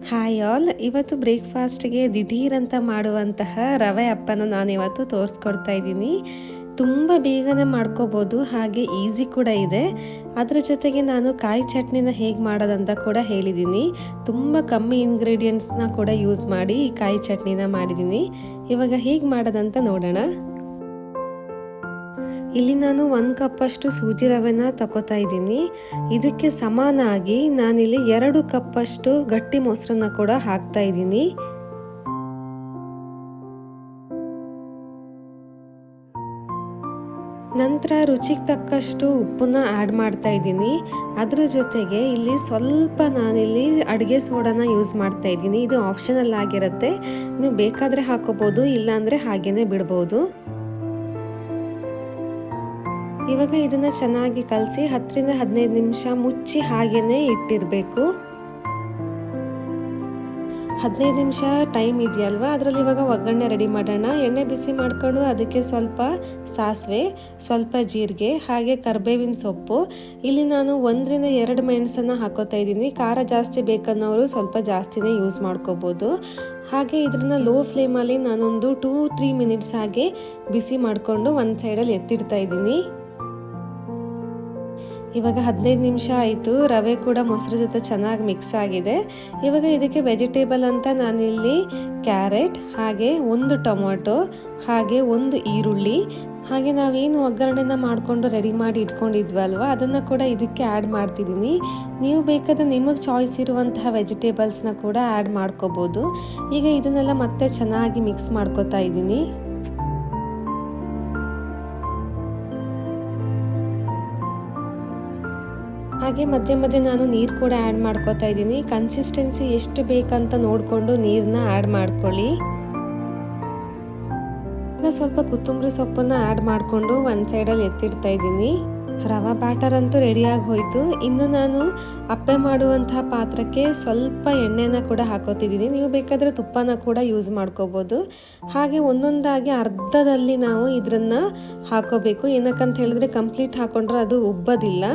Hi all, ಇವತ್ತು ಬ್ರೇಕ್ಫಾಸ್ಟ್ಗೆ ದಿಢೀರಂತ ಮಾಡುವಂತಹ ರವೆ ಅಪ್ಪನ ನಾನಿವತ್ತು ತೋರಿಸ್ಕೊಡ್ತಾ ಇದ್ದೀನಿ. ತುಂಬ ಬೇಗನೆ ಮಾಡ್ಕೋಬೋದು, ಹಾಗೆ ಈಸಿ ಕೂಡ ಇದೆ. ಅದರ ಜೊತೆಗೆ ನಾನು ಕಾಯಿ ಚಟ್ನಿನ ಹೇಗೆ ಮಾಡೋದಂತ ಕೂಡ ಹೇಳಿದ್ದೀನಿ. ತುಂಬ ಕಮ್ಮಿ ಇಂಗ್ರೀಡಿಯೆಂಟ್ಸ್ನ ಕೂಡ ಯೂಸ್ ಮಾಡಿ ಈ ಕಾಯಿ ಚಟ್ನಿನ ಮಾಡಿದ್ದೀನಿ. ಇವಾಗ ಹೇಗೆ ಮಾಡೋದಂತ ನೋಡೋಣ. ಇಲ್ಲಿ ನಾನು 1 ಕಪ್ಪಷ್ಟು ಸೂಜಿ ರವೆನ ತಗೋತಾ ಇದ್ದೀನಿ. ಇದಕ್ಕೆ ಸಮಾನಾಗಿ ನಾನಿಲ್ಲಿ 2 ಕಪ್ಪಷ್ಟು ಗಟ್ಟಿ ಮೊಸರನ್ನ ಕೂಡ ಹಾಕ್ತಾ ಇದ್ದೀನಿ. ನಂತರ ರುಚಿಗೆ ತಕ್ಕಷ್ಟು ಉಪ್ಪನ್ನ ಆ್ಯಡ್ ಮಾಡ್ತಾ ಇದ್ದೀನಿ. ಅದರ ಜೊತೆಗೆ ಇಲ್ಲಿ ಸ್ವಲ್ಪ ನಾನಿಲ್ಲಿ ಅಡುಗೆ ಸೋಡಾನ ಯೂಸ್ ಮಾಡ್ತಾ ಇದ್ದೀನಿ. ಇದು ಆಪ್ಷನಲ್ ಆಗಿರುತ್ತೆ, ನೀವು ಬೇಕಾದರೆ ಹಾಕೋಬೋದು, ಇಲ್ಲಾಂದರೆ ಹಾಗೇನೆ ಬಿಡ್ಬೋದು. ಇವಾಗ ಇದನ್ನು ಚೆನ್ನಾಗಿ ಕಲಸಿ 10 ರಿಂದ 15 ನಿಮಿಷ ಮುಚ್ಚಿ ಹಾಗೇನೆ ಇಟ್ಟಿರಬೇಕು. 15 ನಿಮಿಷ ಟೈಮ್ ಇದೆಯಲ್ವಾ, ಅದರಲ್ಲಿ ಇವಾಗ ಒಗ್ಗರಣೆ ರೆಡಿ ಮಾಡೋಣ. ಎಣ್ಣೆ ಬಿಸಿ ಮಾಡಿಕೊಂಡು ಅದಕ್ಕೆ ಸ್ವಲ್ಪ ಸಾಸಿವೆ, ಸ್ವಲ್ಪ ಜೀರಿಗೆ, ಹಾಗೆ ಕರಿಬೇವಿನ ಸೊಪ್ಪು. ಇಲ್ಲಿ ನಾನು 1 ರಿಂದ 2 ಮೆಣಸನ್ನು ಹಾಕೋತಾ ಇದ್ದೀನಿ. ಖಾರ ಜಾಸ್ತಿ ಬೇಕನ್ನೋರು ಸ್ವಲ್ಪ ಜಾಸ್ತಿನೇ ಯೂಸ್ ಮಾಡ್ಕೋಬೋದು. ಹಾಗೆ ಇದನ್ನ ಲೋ ಫ್ಲೇಮಲ್ಲಿ ನಾನೊಂದು 2-3 ಮಿನಿಟ್ಸ್ ಹಾಗೆ ಬಿಸಿ ಮಾಡಿಕೊಂಡು ಒಂದು ಸೈಡಲ್ಲಿ ಎತ್ತಿಡ್ತಾ ಇದ್ದೀನಿ. ಇವಾಗ 15 ನಿಮಿಷ ಆಯಿತು. ರವೆ ಕೂಡ ಮೊಸರು ಜೊತೆ ಚೆನ್ನಾಗಿ ಮಿಕ್ಸ್ ಆಗಿದೆ. ಇವಾಗ ಇದಕ್ಕೆ ವೆಜಿಟೇಬಲ್ ಅಂತ ನಾನಿಲ್ಲಿ ಕ್ಯಾರೆಟ್, ಹಾಗೆ 1 ಟೊಮೊಟೊ, ಹಾಗೆ 1 ಈರುಳ್ಳಿ, ಹಾಗೆ ನಾವೇನು ಒಗ್ಗರಣೆನ ಮಾಡಿಕೊಂಡು ರೆಡಿ ಮಾಡಿ ಇಟ್ಕೊಂಡಿದ್ವಲ್ವ ಅದನ್ನು ಕೂಡ ಇದಕ್ಕೆ ಆ್ಯಡ್ ಮಾಡ್ತಿದ್ದೀನಿ. ನೀವು ಬೇಕಾದ್ರೆ ನಿಮಗೆ ಚಾಯ್ಸ್ ಇರುವಂತಹ ವೆಜಿಟೇಬಲ್ಸ್ನ ಕೂಡ ಆ್ಯಡ್ ಮಾಡ್ಕೋಬೋದು. ಈಗ ಇದನ್ನೆಲ್ಲ ಮತ್ತೆ ಚೆನ್ನಾಗಿ ಮಿಕ್ಸ್ ಮಾಡ್ಕೋತಾ ಇದ್ದೀನಿ. ಹಾಗೆ ಮಧ್ಯೆ ಮಧ್ಯೆ ನಾನು ನೀರು ಕೂಡ ಆ್ಯಡ್ ಮಾಡ್ಕೋತಾ ಇದ್ದೀನಿ. ಕನ್ಸಿಸ್ಟೆನ್ಸಿ ಎಷ್ಟು ಬೇಕಂತ ನೋಡಿಕೊಂಡು ನೀರನ್ನ ಆ್ಯಡ್ ಮಾಡ್ಕೊಳ್ಳಿ. ಈಗ ಸ್ವಲ್ಪ ಕೊತ್ತಂಬರಿ ಸೊಪ್ಪನ್ನು ಆ್ಯಡ್ ಮಾಡಿಕೊಂಡು ಒಂದು ಸೈಡಲ್ಲಿ ಎತ್ತಿಡ್ತಾ ಇದ್ದೀನಿ. ರವಾ ಬ್ಯಾಟರ್ ಅಂತೂ ರೆಡಿಯಾಗಿ ಹೋಯಿತು. ಇನ್ನು ನಾನು ಅಪ್ಪೆ ಮಾಡುವಂತಹ ಪಾತ್ರಕ್ಕೆ ಸ್ವಲ್ಪ ಎಣ್ಣೆನ ಕೂಡ ಹಾಕೋತಿದ್ದೀನಿ. ನೀವು ಬೇಕಾದರೆ ತುಪ್ಪನ ಕೂಡ ಯೂಸ್ ಮಾಡ್ಕೋಬೋದು. ಹಾಗೆ ಒಂದೊಂದಾಗಿ ಅರ್ಧದಲ್ಲಿ ನಾವು ಇದನ್ನು ಹಾಕೋಬೇಕು. ಏನಕ್ಕಂತ ಹೇಳಿದ್ರೆ ಕಂಪ್ಲೀಟ್ ಹಾಕೊಂಡ್ರೆ ಅದು ಉಬ್ಬೋದಿಲ್ಲ.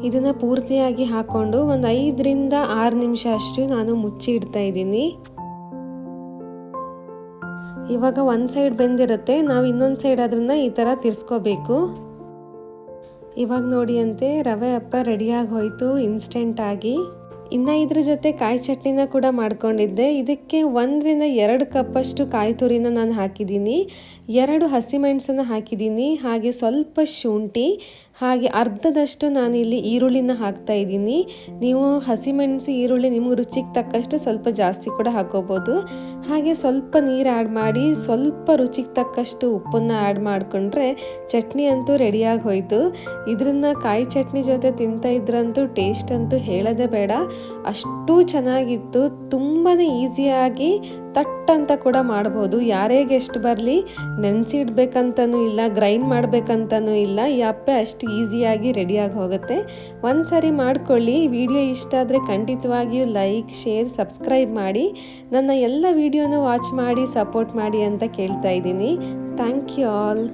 ಇದನ್ನು ಪೂರ್ತಿಯಾಗಿ ಹಾಕೊಂಡು ಒಂದು 5 ರಿಂದ 6 ನಿಮಿಷ ಅಷ್ಟು ನಾನು ಮುಚ್ಚಿ ಇಡ್ತಾ ಇದ್ದೀನಿ. ಇವಾಗ ಒಂದು ಸೈಡ್ ಬೆಂದಿರುತ್ತೆ, ನಾವು ಇನ್ನೊಂದು ಸೈಡ್ ಅದನ್ನು ಈ ಥರ ತಿರ್ಸ್ಕೋಬೇಕು. ಇವಾಗ ನೋಡಿ ಅಂತೆ ರವೆ ಅಪ್ಪ ರೆಡಿಯಾಗಿ ಹೋಯಿತು ಇನ್ಸ್ಟೆಂಟ್ ಆಗಿ. ಇನ್ನು ಇದ್ರ ಜೊತೆ ಕಾಯಿ ಚಟ್ನಿನ ಕೂಡ ಮಾಡ್ಕೊಂಡಿದ್ದೆ. ಇದಕ್ಕೆ 1 ರಿಂದ 2 ಕಪ್ಪಷ್ಟು ಕಾಯಿ ತುರಿನ ನಾನು ಹಾಕಿದ್ದೀನಿ, 2 ಹಸಿಮೆಣಸನ್ನು ಹಾಕಿದ್ದೀನಿ, ಹಾಗೆ ಸ್ವಲ್ಪ ಶುಂಠಿ, ಹಾಗೆ ಅರ್ಧದಷ್ಟು ನಾನಿಲ್ಲಿ ಈರುಳ್ಳಿನ ಹಾಕ್ತಾ ಇದ್ದೀನಿ. ನೀವು ಹಸಿಮೆಣಸು ಈರುಳ್ಳಿ ನಿಮ್ಗೆ ರುಚಿಗೆ ತಕ್ಕಷ್ಟು ಸ್ವಲ್ಪ ಜಾಸ್ತಿ ಕೂಡ ಹಾಕೋಬೋದು. ಹಾಗೆ ಸ್ವಲ್ಪ ನೀರು ಆ್ಯಡ್ ಮಾಡಿ ಸ್ವಲ್ಪ ರುಚಿಗೆ ತಕ್ಕಷ್ಟು ಉಪ್ಪನ್ನು ಆ್ಯಡ್ ಮಾಡಿಕೊಂಡ್ರೆ ಚಟ್ನಿ ಅಂತೂ ರೆಡಿಯಾಗಿ ಹೋಯಿತು. ಇದನ್ನು ಕಾಯಿ ಚಟ್ನಿ ಜೊತೆ ತಿಂತಾ ಇದ್ರಂತೂ ಟೇಸ್ಟ್ ಅಂತೂ ಹೇಳೋದೇ ಬೇಡ, ಅಷ್ಟು ಚೆನ್ನಾಗಿತ್ತು. ತುಂಬಾ ಈಸಿಯಾಗಿ ತಟ್ ಅಂತ ಕೂಡ ಮಾಡ್ಬೋದು. ಯಾರೇ ಗೆಸ್ಟ್ ಬರಲಿ ನೆನೆಸಿಡ್ಬೇಕಂತನೂ ಇಲ್ಲ, ಗ್ರೈಂಡ್ ಮಾಡಬೇಕಂತನೂ ಇಲ್ಲ. ಈ ಅಪ್ಪೆ ಅಷ್ಟು ಈಸಿಯಾಗಿ ರೆಡಿಯಾಗಿ ಹೋಗುತ್ತೆ. ಒಂದು ಸಾರಿ ಮಾಡ್ಕೊಳ್ಳಿ. ವಿಡಿಯೋ ಇಷ್ಟ ಆದರೆ ಖಂಡಿತವಾಗಿಯೂ ಲೈಕ್, ಶೇರ್, ಸಬ್ಸ್ಕ್ರೈಬ್ ಮಾಡಿ. ನನ್ನ ಎಲ್ಲ ವಿಡಿಯೋನೂ ವಾಚ್ ಮಾಡಿ ಸಪೋರ್ಟ್ ಮಾಡಿ ಅಂತ ಕೇಳ್ತಾ ಇದ್ದೀನಿ. Thank you all.